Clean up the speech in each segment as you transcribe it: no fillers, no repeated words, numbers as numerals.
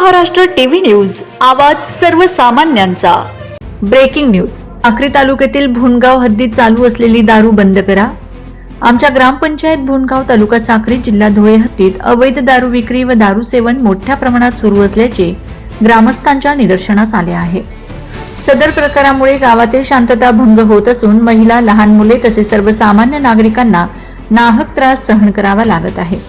Maharashtra TV news, आवाज सर्वसामान्यांचा। Breaking news. Sakri तालुक्यातील भुनगाव हद्दीत चालू असलेली दारू बंद करा। आमच्या ग्रामपंचायत भुनगाव तालुका साक्री जिल्हा धुळे हद्दीत अवैध दारू विक्री व दारू सेवन मोठ्या प्रमाणात सुरू असल्याचे ग्रामस्थांच्या निदर्शनास आले आहे। सदर प्रकारामुळे गावातील शांतता भंग होत असून महिला, लहान मुले तसेच सर्वसामान्य नागरिकांना नाहक त्रास सहन करावा लागत आहे।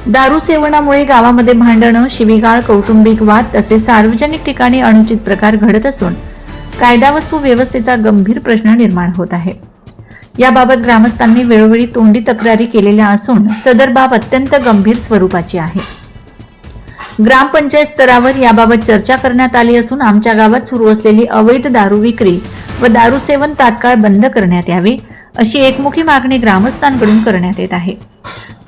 दारू सेवनामुळे गावामध्ये भांडणं, शिवीगाळ, कौटुंबिक वाद तसेच सार्वजनिक ठिकाणी अनुचित प्रकार घडत असून कायदा व सुव्यवस्थेचा गंभीर प्रश्न निर्माण होत आहे। याबाबत ग्रामस्थांनी वेळोवेळी तोंडी तक्रारी केलेल्या असून सदर बाब अत्यंत गंभीर स्वरूपाची आहे। ग्रामपंचायत स्तरावर याबाबत चर्चा करण्यात आली असून आमच्या गावात सुरू असलेली अवैध दारू विक्री व दारू सेवन तात्काळ बंद करण्यात यावे अशी एकमुखी मागणी ग्रामस्थांकडून करण्यात येत आहे।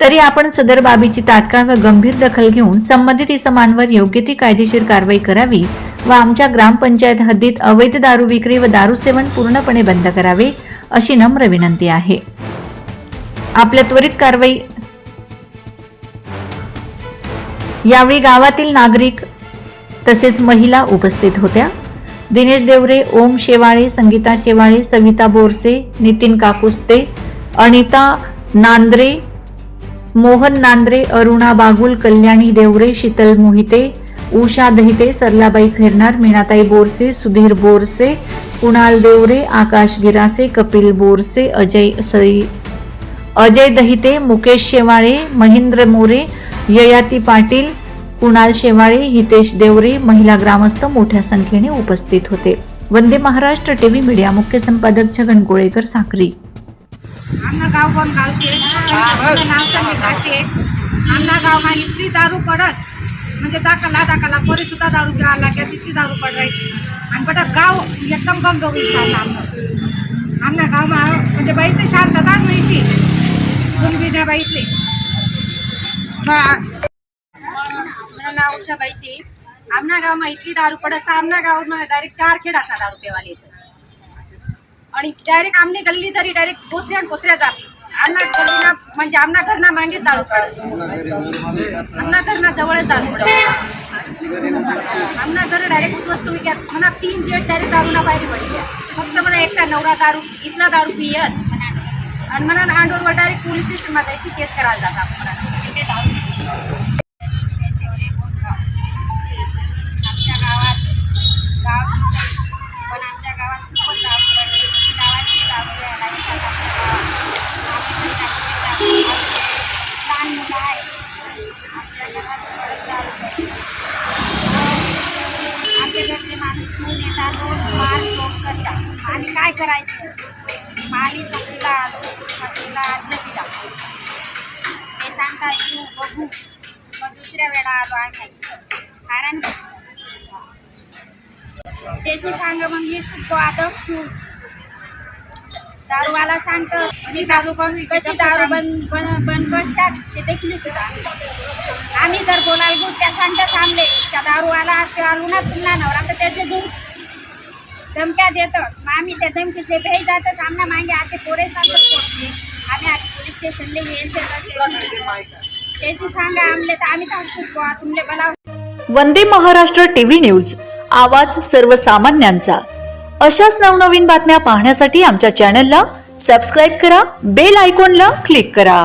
तरी आपण सदर बाबीची तात्काळ व गंभीर दखल घेऊन संबंधित इसमांवर योग्य ती कायदेशीर कारवाई करावी व आमच्या ग्रामपंचायत हद्दीत अवैध दारू विक्री व दारू सेवन पूर्णपणे बंद करावे अशी नम्र विनंती आहे। आपल्या त्वरित कारवाई। यावेळी गावातील नागरिक तसेच महिला उपस्थित होत्या। दिनेश देवरे, ओम शेवाळे, संगीता शेवाळे, सविता बोरसे, नितीन काकुस्ते, अनिता नांद्रे, मोहन नांद्रे, अरुणा बागुल, कल्याणी देवरे, शीतल मोहिते, उषा दहिते, सरलाबाई खैरनार, मीनाताई बोरसे, सुधीर बोरसे, कुणाल देवरे, आकाश गिरासे, कपिल बोरसे, अजय दहिते, मुकेश शेवाळे, महेंद्र मोरे, ययाती पाटील, कुणाल शेवाळे, हितेश देवरे, महिला ग्रामस्थ मोठ्या संख्येने उपस्थित होते। वंदे महाराष्ट्र टीव्ही मीडिया मुख्य संपादक छगन कोळेकर, साक्री। आमना गाव पण गावचे नाव सांगितले। आमना गावમાં इतकी दारू पडत म्हणजे दाखला पोरी सुद्धा दारू प्यायला लागल्या, इतकी दारू पडायची आणि बट गाव एकदम बंद होईल आमना गावમાં म्हणजे बाईतली शांतता नाहीशी गुणबिण्या बाईतली। माझं नाव उषा बाईशी। आमना गावમાં इतकी दारू पडत आमना गावમાં डायरेक्ट 4 खेडाचा दारू पेवाले येतात आणि डायरेक्ट आमने गल्ली तरी डायरेक्ट कोथऱ्या जाती। आमना गल्लीना म्हणजे आमना घरना मागे दारू पडत, आमना घरना जवळ दारू पडत, आमना घर डायरेक्ट उद्ध्वस्त होईल। म्हणा 3 जेट डायरेक्ट दारूना बाहेर पडली। फक्त म्हणा एकटा नवरा दारू इथला दारू पियत आणि म्हणा आंडोरवर डायरेक्ट पोलीस स्टेशन मध्ये अशी केस करायला जातात। आमच्या गावात पण आमच्या गावात खूपच दारू पडली। गावाची दारू लहान मुलं आहे आमच्या घरात दारू पडली। आमच्या घरचे माणूस घेऊन येतात, रोज मार करतात आणि काय करायचं। माली साखरीला आलो, साखरीला दिला ते सांगता येऊ बघू, मग दुसऱ्या वेळा आलो आम्ही कारण त्याची सांग मग हे सुद्धा आता दारूवाला सांगतं कशी दारू बंद करतात ते देखील सुद्धा आम्ही जर बोलायला घेऊ त्या सांगता सामने त्या दारूवाला चालून पुन्हा नवरा तर त्याचे दूर धमक्या देतच। मग आम्ही त्या धमकीचे भेट जातच आमना मागे आते पोरे सांगतो आम्ही आधी पोलीस स्टेशनला येईल त्याची सांगा आमले तर आम्ही थांबतो तुमले बोलाव। वंदे महाराष्ट्र टीव्ही न्यूज, आवाज सर्वसामान्यांचा। अशाच नवनवीन बातम्या पाहण्यासाठी आमच्या चॅनलला सबस्क्राइब करा, बेल आयकॉनला क्लिक करा।